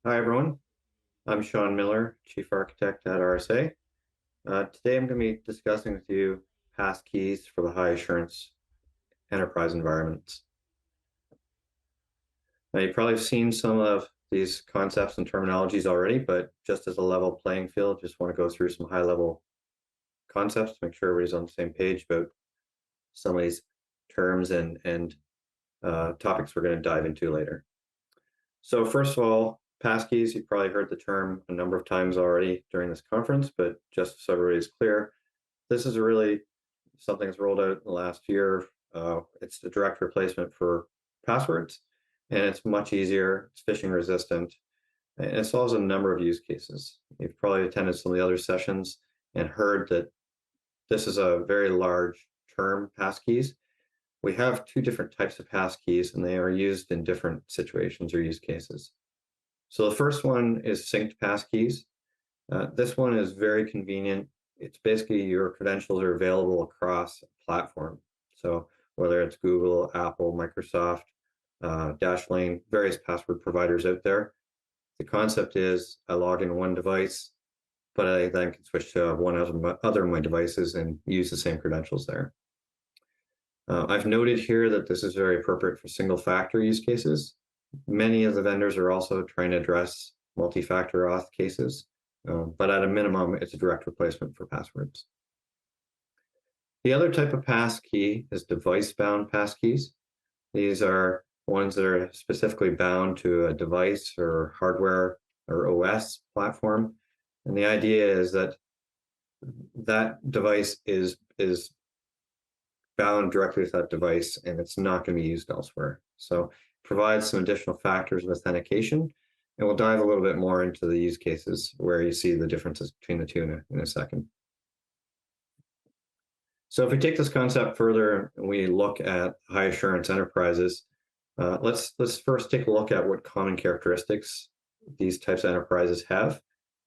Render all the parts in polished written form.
Hi, everyone. I'm Sean Miller, Chief Architect at RSA. Today, I'm going to be discussing with you passkeys for the high assurance enterprise environments. Now, you've probably seen some of these concepts and terminologies already, but just as a level playing field, just want to go through some high level concepts to make sure everybody's on the same page about some of these terms and topics we're going to dive into later. So first of all, passkeys, you've probably heard the term a number of times already during this conference, but just so everybody's clear, this is really something that's rolled out in the last year. It's the direct replacement for passwords, and it's much easier, it's phishing resistant, and it solves a number of use cases. You've probably attended some of the other sessions and heard that this is a very large term, passkeys. We have two different types of passkeys, and they are used in different situations or use cases. So the first one is synced passkeys. This one is very convenient. It's basically your credentials are available across a platform. So whether it's Google, Apple, Microsoft, Dashlane, various password providers out there, the concept is I log in one device, but I then can switch to one other of my devices and use the same credentials there. I've noted here that this is very appropriate for single factor use cases. Many of the vendors are also trying to address multi-factor auth cases, but at a minimum, it's a direct replacement for passwords. The other type of passkey is device-bound passkeys. These are ones that are specifically bound to a device or hardware or OS platform. And the idea is that that device is bound directly with that device and it's not going to be used elsewhere. So provides some additional factors of authentication. And we'll dive a little bit more into the use cases where you see the differences between the two in a second. So if we take this concept further and we look at high assurance enterprises, let's first take a look at what common characteristics these types of enterprises have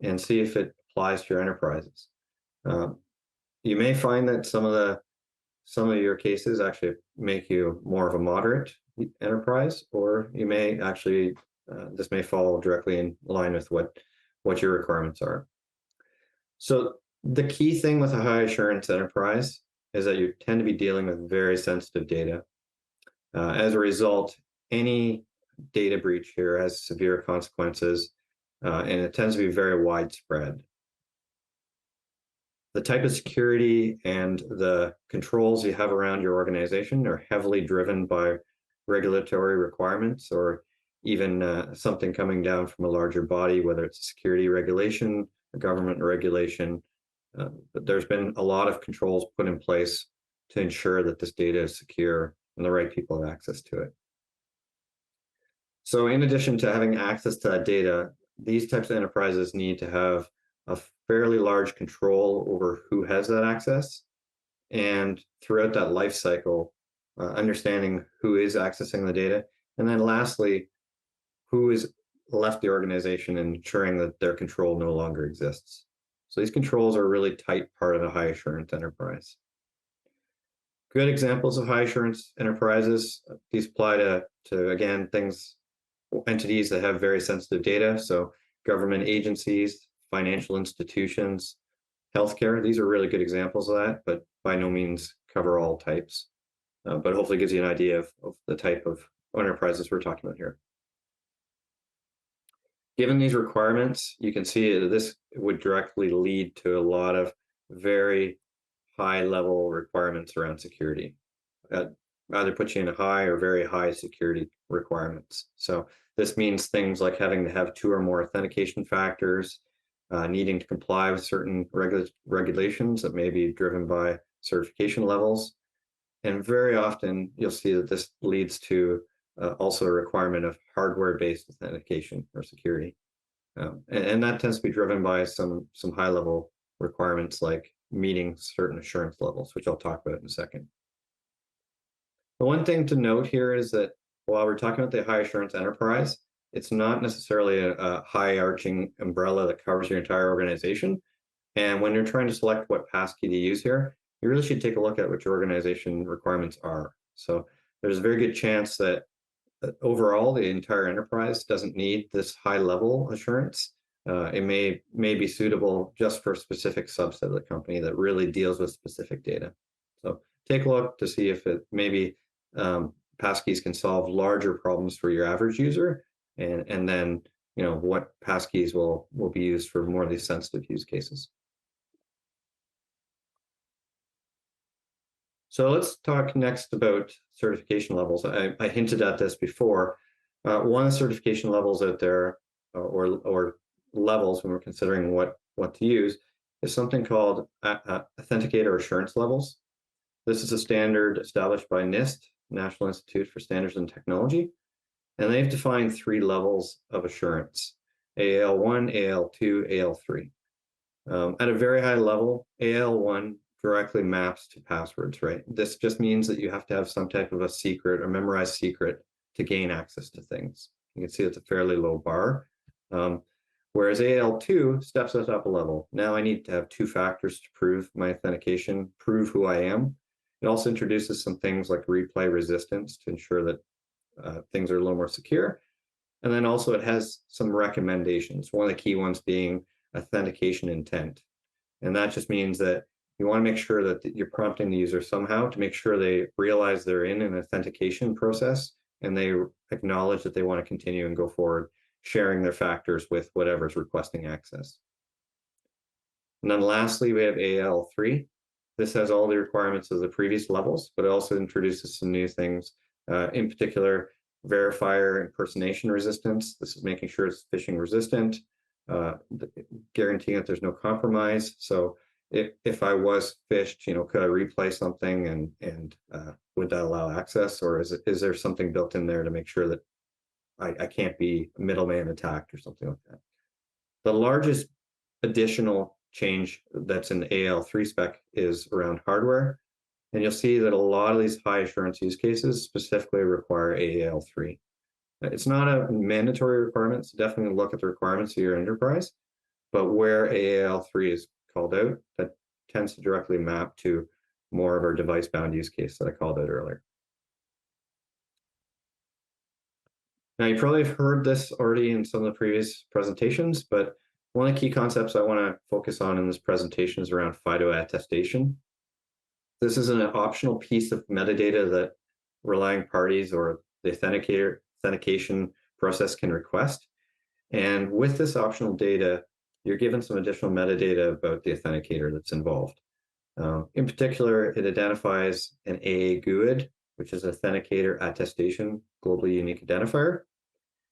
and see if it applies to your enterprises. You may find that some of your cases actually make you more of a moderate enterprise, or you may actually this may fall directly in line with what your requirements are. So the key thing with a high assurance enterprise is that you tend to be dealing with very sensitive data. As a result, any data breach here has severe consequences, and it tends to be very widespread. The type of security and the controls you have around your organization are heavily driven by regulatory requirements or even something coming down from a larger body, whether it's a security regulation, a government regulation. But there's been a lot of controls put in place to ensure that this data is secure and the right people have access to it. So in addition to having access to that data, these types of enterprises need to have a fairly large control over who has that access. And throughout that life cycle, understanding who is accessing the data. And then lastly, who is left the organization and ensuring that their control no longer exists. So these controls are a really tight part of a high assurance enterprise. Good examples of high assurance enterprises, these apply to again, entities that have very sensitive data. So government agencies, financial institutions, healthcare, these are really good examples of that, but by no means cover all types. But hopefully gives you an idea of the type of enterprises we're talking about here. Given these requirements, you can see that this would directly lead to a lot of very high level requirements around security. Either put you in a high or very high security requirements. So this means things like having to have two or more authentication factors, needing to comply with certain regulations that may be driven by certification levels. And very often you'll see that this leads to also a requirement of hardware-based authentication or security. And that tends to be driven by some high-level requirements like meeting certain assurance levels, which I'll talk about in a second. The one thing to note here is that while we're talking about the high assurance enterprise, it's not necessarily a high arching umbrella that covers your entire organization. And when you're trying to select what passkey to use here, you really should take a look at what your organization requirements are. So there's a very good chance that overall, the entire enterprise doesn't need this high-level assurance. It may be suitable just for a specific subset of the company that really deals with specific data. So take a look to see if it maybe Passkeys can solve larger problems for your average user, and then what Passkeys will be used for more of these sensitive use cases. So let's talk next about certification levels. I hinted at this before. One of the certification levels out there, or levels when we're considering what to use, is something called Authenticate or assurance levels. This is a standard established by NIST, National Institute for Standards and Technology, and they've defined 3 levels of assurance: AAL1, AAL2, AAL3. At a very high level, AAL1 directly maps to passwords, right? This just means that you have to have some type of a secret or memorized secret to gain access to things. You can see it's a fairly low bar. Whereas AAL2 steps us up a level. Now I need to have 2 factors to prove my authentication, prove who I am. It also introduces some things like replay resistance to ensure that things are a little more secure. And then also it has some recommendations, one of the key ones being authentication intent. And that just means that you want to make sure that you're prompting the user somehow to make sure they realize they're in an authentication process and they acknowledge that they want to continue and go forward, sharing their factors with whatever's requesting access. And then lastly, we have AL3. This has all the requirements of the previous levels, but it also introduces some new things, in particular, verifier impersonation resistance. This is making sure it's phishing resistant, guaranteeing that there's no compromise. So if I was phished, could I replay something and would that allow access, or is there something built in there to make sure that I can't be a middleman attacked or something like that? The largest additional change that's in the AL3 spec is around hardware. And you'll see that a lot of these high assurance use cases specifically require AAL3. It's not a mandatory requirement, so definitely look at the requirements of your enterprise, but where AAL3 is called out, that tends to directly map to more of our device-bound use case that I called out earlier. Now, you probably have heard this already in some of the previous presentations, but one of the key concepts I want to focus on in this presentation is around Phyto attestation. This is an optional piece of metadata that relying parties or the authentication process can request. And with this optional data, you're given some additional metadata about the authenticator that's involved. In particular, it identifies an AA GUID, which is Authenticator Attestation Globally Unique Identifier.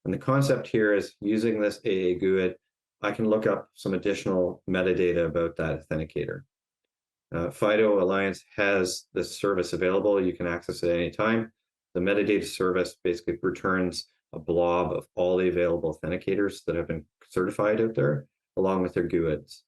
And the concept here is using this AA GUID, I can look up some additional metadata about that authenticator. Phyto Alliance has this service available. You can access it at any time. The metadata service basically returns a blob of all the available authenticators that have been certified out there, along with their GUIDs.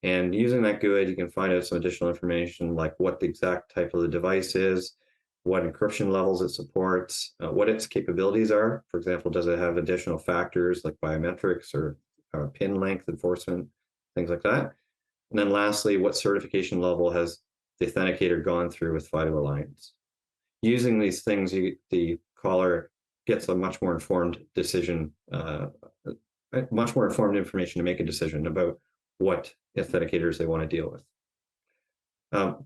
And using that GUID, you can find out some additional information like what the exact type of the device is, what encryption levels it supports, what its capabilities are. For example, does it have additional factors like biometrics or PIN length enforcement, things like that. And then lastly, what certification level has the authenticator gone through with Phyto Alliance? Using these things, the caller gets a much more informed decision, much more informed information to make a decision about what authenticators they want to deal with.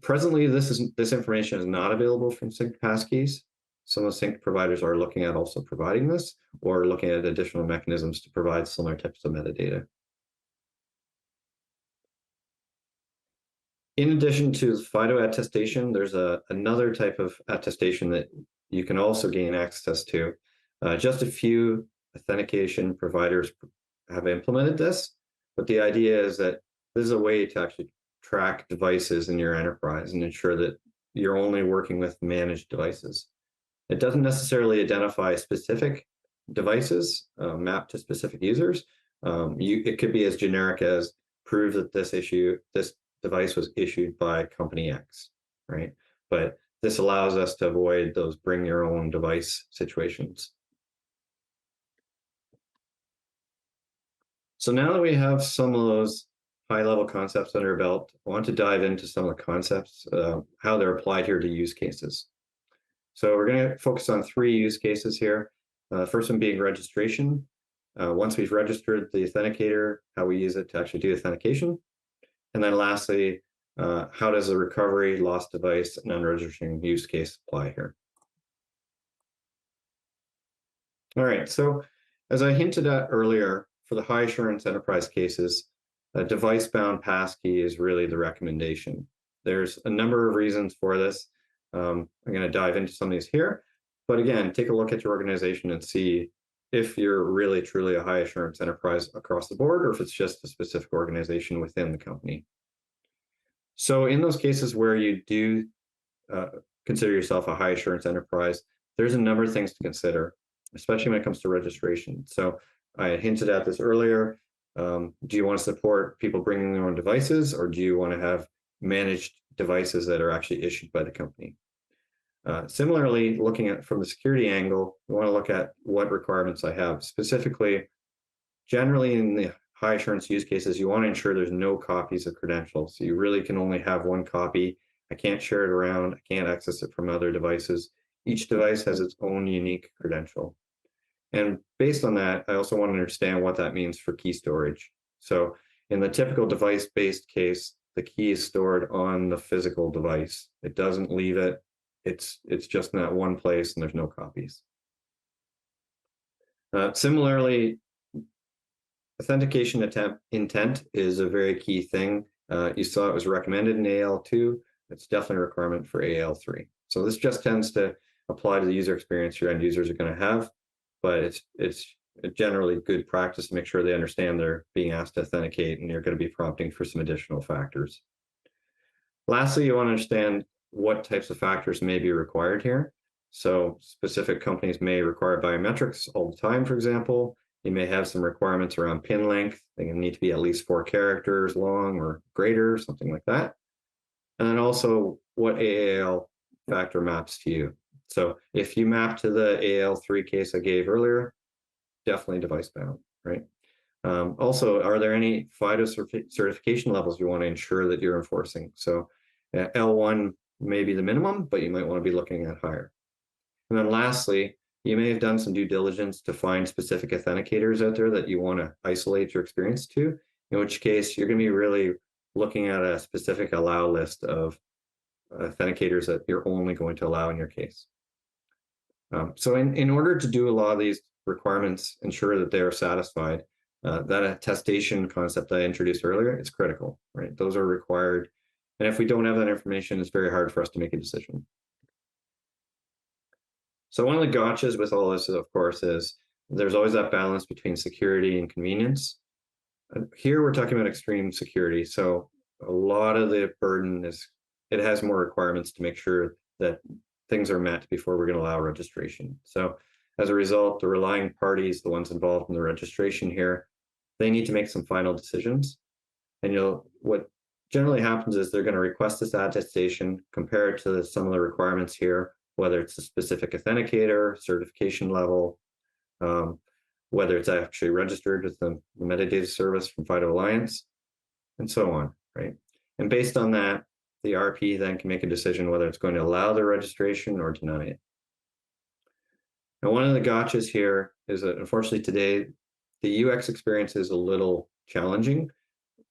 Presently, this information is not available from Sync Passkeys. Some of the sync providers are looking at also providing this, or looking at additional mechanisms to provide similar types of metadata. In addition to Phyto attestation, there's another type of attestation that you can also gain access to. Just a few authentication providers have implemented this, but the idea is that this is a way to actually track devices in your enterprise and ensure that you're only working with managed devices. It doesn't necessarily identify specific devices mapped to specific users. It could be as generic as prove that this device was issued by company X, right? But this allows us to avoid those bring your own device situations. So now that we have some of those high-level concepts under our belt, I want to dive into some of the concepts, how they're applied here to use cases. So we're going to focus on 3 use cases here. First one being registration. Once we've registered the authenticator, how we use it to actually do authentication. And then lastly, how does the recovery, lost device, and unregistering use case apply here? All right, so as I hinted at earlier, for the high assurance enterprise cases, a device-bound passkey is really the recommendation. There's a number of reasons for this. I'm going to dive into some of these here. But again, take a look at your organization and see if you're really truly a high assurance enterprise across the board, or if it's just a specific organization within the company. So in those cases where you do uh, consider yourself a high assurance enterprise, there's a number of things to consider, especially when it comes to registration. So I hinted at this earlier. Do you want to support people bringing their own devices, or do you want to have managed devices that are actually issued by the company? Similarly, looking at from the security angle, you want to look at what requirements I have. Specifically, generally in the high assurance use cases, you want to ensure there's no copies of credentials. So you really can only have one copy. I can't share it around. I can't access it from other devices. Each device has its own unique credential. And based on that, I also want to understand what that means for key storage. So in the typical device-based case, the key is stored on the physical device. It doesn't leave it. It's just in that one place and there's no copies. Similarly, authentication intent is a very key thing. You saw it was recommended in AL2. It's definitely a requirement for AL3. So this just tends to apply to the user experience your end users are going to have, but it's generally good practice to make sure they understand they're being asked to authenticate, and you're going to be prompting for some additional factors. Lastly, you want to understand what types of factors may be required here. So specific companies may require biometrics all the time, for example. You may have some requirements around pin length. They need to be at least 4 characters long or greater, something like that. And then also what AAL factor maps to you. So if you map to the AL3 case I gave earlier, definitely device bound, right? Also, are there any Phyto certification levels you want to ensure that you're enforcing? So L1 may be the minimum, but you might want to be looking at higher. And then lastly, you may have done some due diligence to find specific authenticators out there that you want to isolate your experience to, in which case you're going to be really looking at a specific allow list of authenticators that you're only going to allow in your case. So in order to do a lot of these requirements, ensure that they are satisfied, that attestation concept I introduced earlier is critical, right? Those are required. And if we don't have that information, it's very hard for us to make a decision. So one of the gotchas with all this, of course, is there's always that balance between security and convenience. Here we're talking about extreme security. So a lot of the burden is, it has more requirements to make sure that things are met before we're going to allow registration. So as a result, the relying parties, the ones involved in the registration here, they need to make some final decisions. And what generally happens is they're going to request this attestation, compare it to some of the requirements here, whether it's a specific authenticator, certification level, whether it's actually registered with the metadata service from Phyto Alliance, and so on, right? And based on that, the RP then can make a decision whether it's going to allow the registration or deny it. Now, one of the gotchas here is that unfortunately today, the UX experience is a little challenging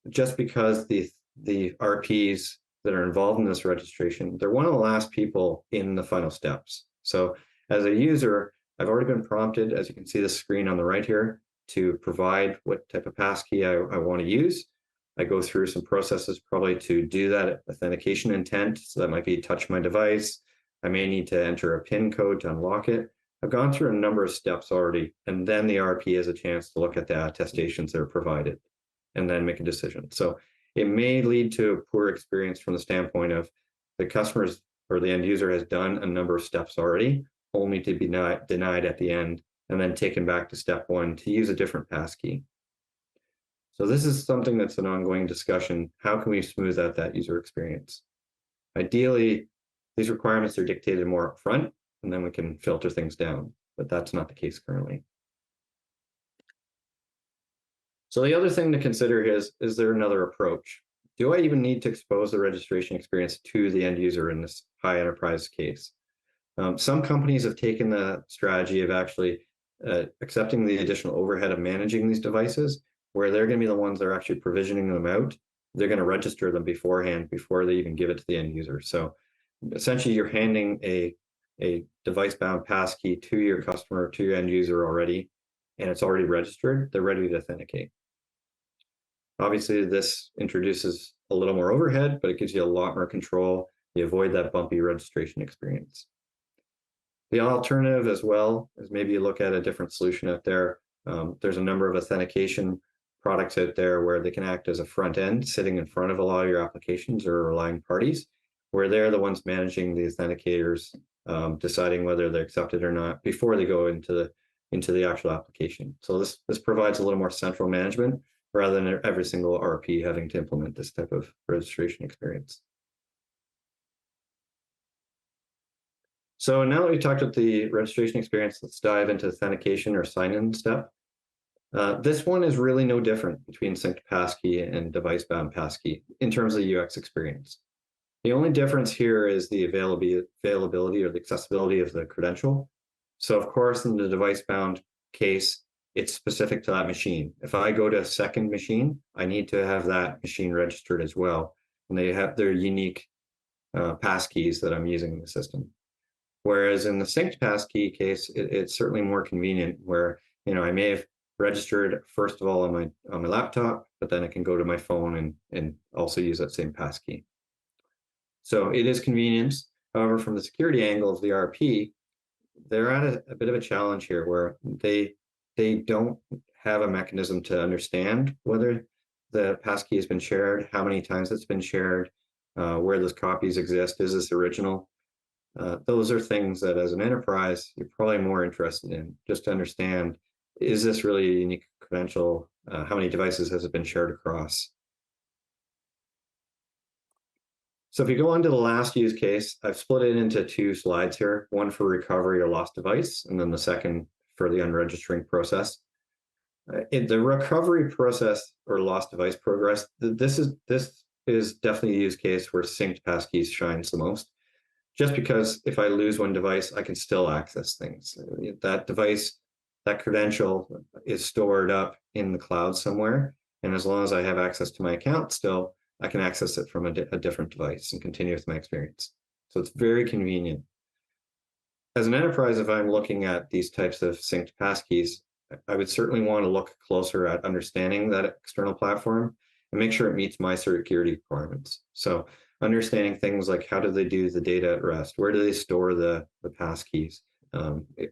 just because the RPs that are involved in this registration, they're one of the last people in the final steps. So as a user, I've already been prompted, as you can see the screen on the right here, to provide what type of passkey I want to use. I go through some processes probably to do that authentication intent. So that might be touch my device. I may need to enter a PIN code to unlock it. I've gone through a number of steps already, and then the RP has a chance to look at the attestations that are provided and then make a decision. So it may lead to a poor experience from the standpoint of the customers or the end user has done a number of steps already, only to be denied at the end and then taken back to step 1 to use a different passkey. So this is something that's an ongoing discussion. How can we smooth out that user experience? Ideally, these requirements are dictated more upfront, and then we can filter things down, but that's not the case currently. So the other thing to consider is there another approach? Do I even need to expose the registration experience to the end user in this high enterprise case? Some companies have taken the strategy of actually accepting the additional overhead of managing these devices, where they're going to be the ones that are actually provisioning them out. They're going to register them beforehand before they even give it to the end user. So essentially, you're handing a device-bound passkey to your customer, to your end user already, and it's already registered. They're ready to authenticate. Obviously, this introduces a little more overhead, but it gives you a lot more control. You avoid that bumpy registration experience. The alternative as well is maybe you look at a different solution out there. There's a number of authentication products out there where they can act as a front end sitting in front of a lot of your applications or relying parties, where they're the ones managing the authenticators, deciding whether they're accepted or not before they go into the actual application. So this provides a little more central management rather than every single RP having to implement this type of registration experience. So now that we talked about the registration experience, let's dive into authentication or sign-in step. This one is really no different between synced passkey and device-bound passkey in terms of UX experience. The only difference here is the availability or the accessibility of the credential. So of course, in the device-bound case, it's specific to that machine. If I go to a second machine, I need to have that machine registered as well. And they have their unique passkeys that I'm using in the system. Whereas in the synced passkey case, it's certainly more convenient where, I may have registered first of all on my laptop, but then I can go to my phone and also use that same passkey. So it is convenience. However, from the security angle of the RP, they're at a bit of a challenge here where they don't have a mechanism to understand whether the passkey has been shared, how many times it's been shared, where those copies exist, is this original? Those are things that as an enterprise, you're probably more interested in, just to understand, is this really a unique credential? How many devices has it been shared across? So if you go on to the last use case, I've split it into two slides here, one for recovery or lost device, and then the second for the unregistering process. In the recovery process or lost device progress, this is definitely a use case where synced passkeys shines the most. Just because if I lose one device, I can still access things. That device, that credential is stored up in the cloud somewhere. And as long as I have access to my account still, I can access it from a different device and continue with my experience. So it's very convenient. As an enterprise, if I'm looking at these types of synced passkeys, I would certainly want to look closer at understanding that external platform and make sure it meets my security requirements. So understanding things like how do they do the data at rest? Where do they store the passkeys?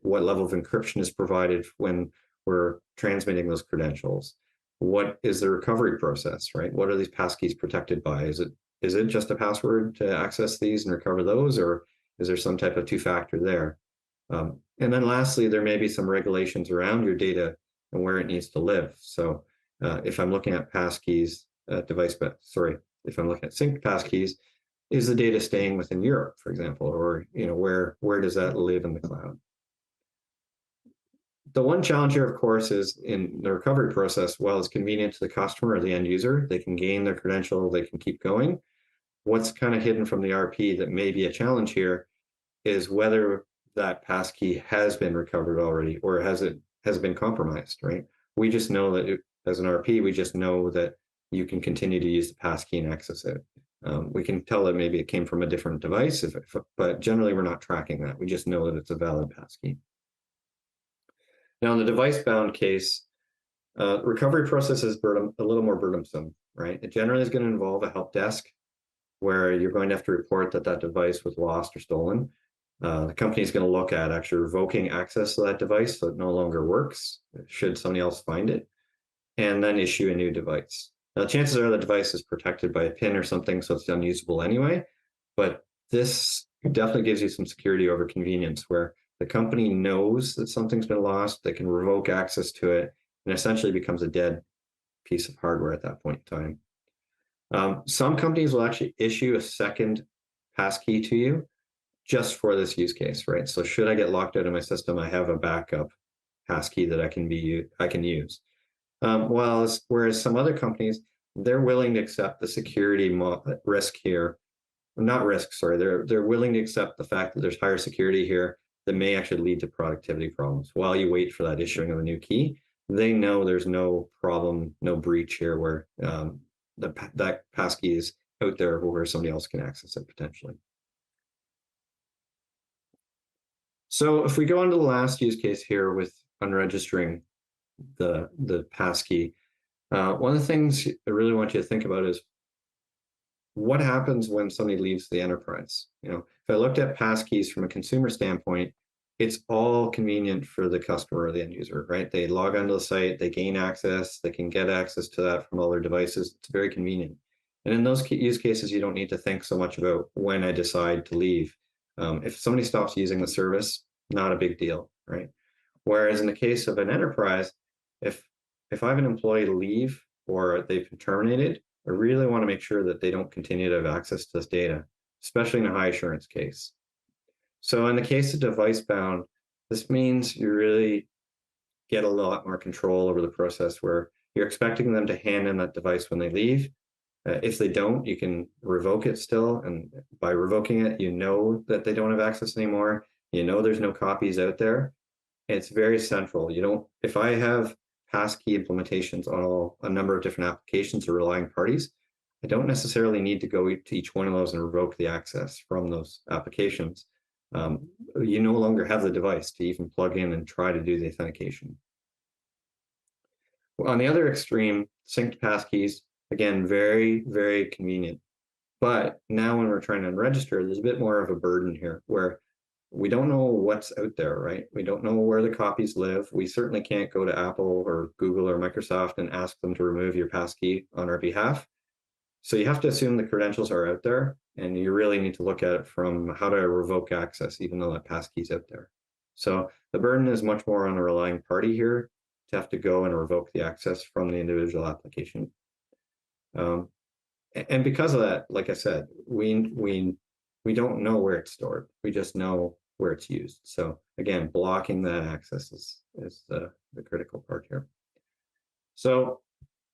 What level of encryption is provided when we're transmitting those credentials? What is the recovery process, right? What are these passkeys protected by? Is it just a password to access these and recover those, or is there some type of two-factor there? And then lastly, there may be some regulations around your data and where it needs to live. So if I'm looking at passkeys, if I'm looking at synced passkeys, is the data staying within Europe, for example, or where does that live in the cloud? The one challenge here, of course, is in the recovery process. While it's convenient to the customer or the end user, they can gain their credential, they can keep going. What's kind of hidden from the RP that may be a challenge here is whether that passkey has been recovered already or has been compromised, right? We just know that as an RP, we just know that you can continue to use the passkey and access it. We can tell that maybe it came from a different device, but generally we're not tracking that. We just know that it's a valid passkey. Now, in the device-bound case, recovery process is a little more burdensome, right? It generally is going to involve a help desk where you're going to have to report that device was lost or stolen. The company is going to look at actually revoking access to that device so it no longer works, should somebody else find it, and then issue a new device. Now, chances are the device is protected by a PIN or something, so it's unusable anyway, but this definitely gives you some security over convenience where the company knows that something's been lost, they can revoke access to it, and essentially becomes a dead piece of hardware at that point in time. Some companies will actually issue a second passkey to you just for this use case, right? So should I get locked out of my system, I have a backup passkey that I can use. Whereas some other companies, they're willing to accept the security risk here. Not risk, sorry. They're willing to accept the fact that there's higher security here. that may actually lead to productivity problems. While you wait for that issuing of a new key, they know there's no problem, no breach here where that passkey is out there where somebody else can access it potentially. So if we go on to the last use case here with unregistering the passkey, one of the things I really want you to think about is what happens when somebody leaves the enterprise. If I looked at passkeys from a consumer standpoint, it's all convenient for the customer or the end user, right? They log onto the site, they gain access, they can get access to that from all their devices. It's very convenient. And in those use cases, you don't need to think so much about when I decide to leave. If somebody stops using the service, not a big deal, right? Whereas in the case of an enterprise, if I have an employee leave or they've been terminated, I really want to make sure that they don't continue to have access to this data, especially in a high assurance case. So in the case of device bound, this means you really get a lot more control over the process where you're expecting them to hand in that device when they leave. If they don't, you can revoke it still. And by revoking it, you know that they don't have access anymore. You know there's no copies out there. It's very central. If I have passkey implementations on a number of different applications or relying parties, I don't necessarily need to go to each one of those and revoke the access from those applications. You no longer have the device to even plug in and try to do the authentication. On the other extreme, synced passkeys, again, very, very convenient. But now when we're trying to unregister, there's a bit more of a burden here where we don't know what's out there, right? We don't know where the copies live. We certainly can't go to Apple or Google or Microsoft and ask them to remove your passkey on our behalf. So you have to assume the credentials are out there, and you really need to look at it from how to revoke access, even though that passkey's out there. So the burden is much more on the relying party here to have to go and revoke the access from the individual application. And because of that, like I said, we don't know where it's stored. We just know where it's used. So again, blocking that access is the critical part here. So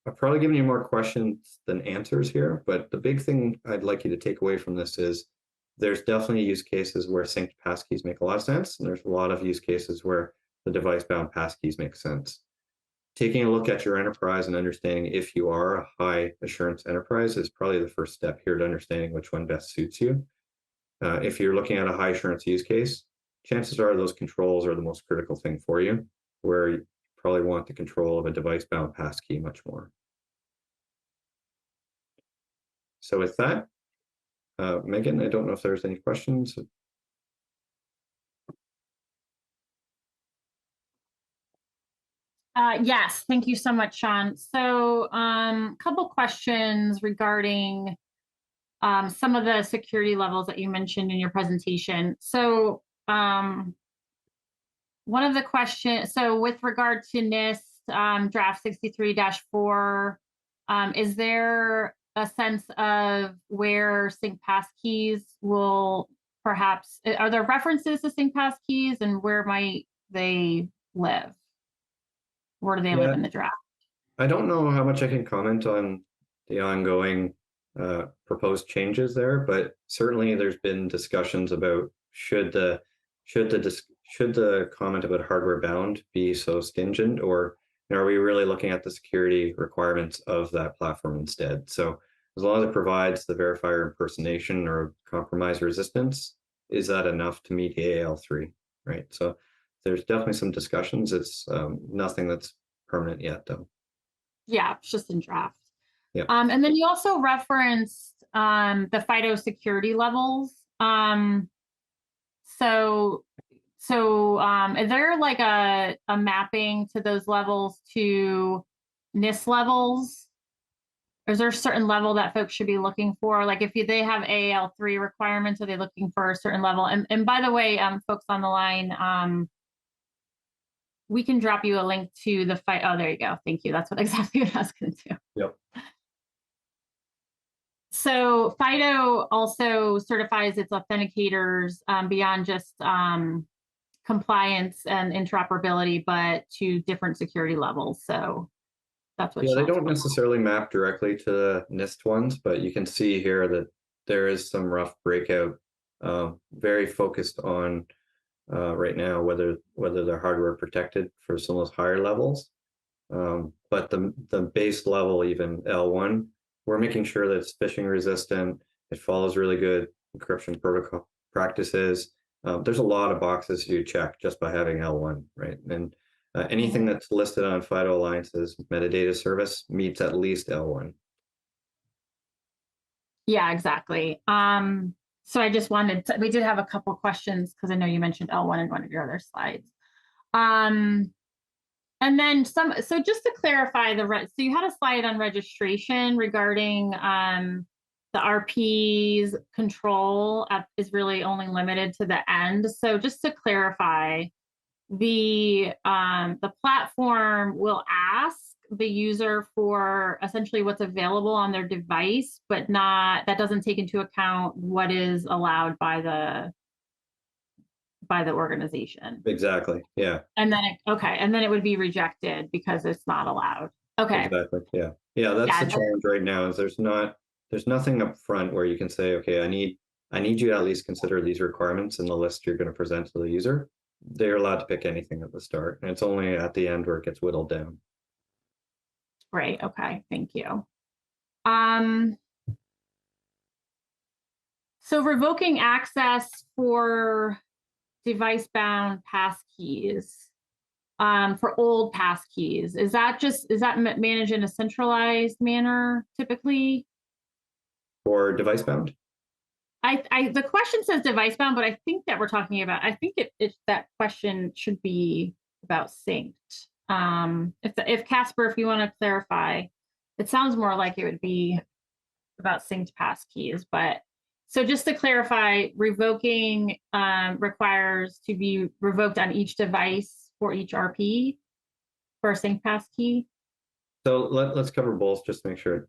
I've probably given you more questions than answers here, but the big thing I'd like you to take away from this is there's definitely use cases where synced passkeys make a lot of sense, and there's a lot of use cases where the device-bound passkeys make sense. Taking a look at your enterprise and understanding if you are a high assurance enterprise is probably the first step here to understanding which one best suits you. If you're looking at a high assurance use case, chances are those controls are the most critical thing for you, where you probably want the control of a device-bound passkey much more. So with that, Megan, I don't know if there's any questions. Yes, thank you so much, Sean. So a couple questions regarding some of the security levels that you mentioned in your presentation. So one of the questions, so with regard to NIST draft 63-4, is there a sense of where sync passkeys will perhaps, are there references to sync passkeys and where might they live? Where do they live in the draft? I don't know how much I can comment on the ongoing proposed changes there, but certainly there's been discussions about should the comment about hardware bound be so stringent, or are we really looking at the security requirements of that platform instead? So as long as it provides the verifier impersonation or compromise resistance, is that enough to meet AAL3, right? So there's definitely some discussions. It's nothing that's permanent yet, though. Yeah, it's just in draft. Yeah. And then you also referenced the Phyto security levels. So is there like a mapping to those levels to NIST levels? Or is there a certain level that folks should be looking for? Like if they have AAL3 requirements, are they looking for a certain level? And by the way, folks on the line, we can drop you a link to the Phyto. Oh, there you go. Thank you. That's exactly what I was going to do. Yep. So Phyto also certifies its authenticators beyond just compliance and interoperability, but to different security levels. So that's what. Yeah, they don't necessarily map directly to the NIST ones, but you can see here that there is some rough breakout, very focused on right now, whether they're hardware protected for some of those higher levels. But the base level, even L1, we're making sure that it's phishing resistant. It follows really good encryption protocol practices. There's a lot of boxes you check just by having L1, right? And anything that's listed on Phyto Alliance's metadata service meets at least L1. Yeah, exactly. So I just wanted to, we did have a couple questions because I know you mentioned L1 in one of your other slides. Um, and then so just to clarify so you had a slide on registration regarding the RP's control is really only limited to the end. So just to clarify, the platform will ask the user for essentially what's available on their device, but that doesn't take into account what is allowed by the organization. Exactly. Yeah. And then it would be rejected because it's not allowed. Okay. Exactly. Yeah. Yeah. That's the challenge right now. Is there's nothing up front where you can say, okay, I need you to at least consider these requirements in the list you're going to present to the user. They're allowed to pick anything at the start, and it's only at the end where it gets whittled down. Great. Okay. Thank you. So revoking access for device-bound passkeys, for old passkeys, is that managed in a centralized manner typically? For device bound? The question says device bound, but I think that we're talking about, I think that question should be about synced. If Casper, if you want to clarify, it sounds more like it would be about synced passkeys, but so just to clarify, revoking requires to be revoked on each device for each RP for a synced passkey. So let's cover both just to make sure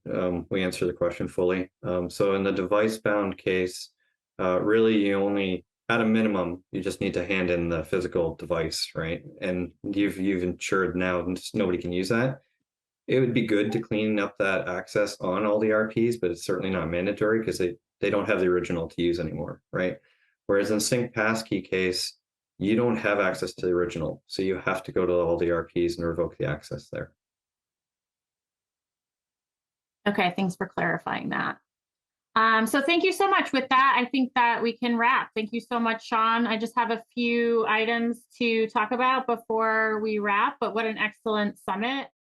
we answer the question fully. So in the device bound case, really you only, at a minimum, you just need to hand in the physical device, right? And you've ensured now nobody can use that. It would be good to clean up that access on all the RPs, but it's certainly not mandatory because they don't have the original to use anymore, right? Whereas in sync passkey case, you don't have access to the original. So you have to go to all the RPs and revoke the access there. Okay, thanks for clarifying that. So thank you so much. With that, I think that we can wrap. Thank you so much, Sean. I just have a few items to talk about before we wrap, but what an excellent summit.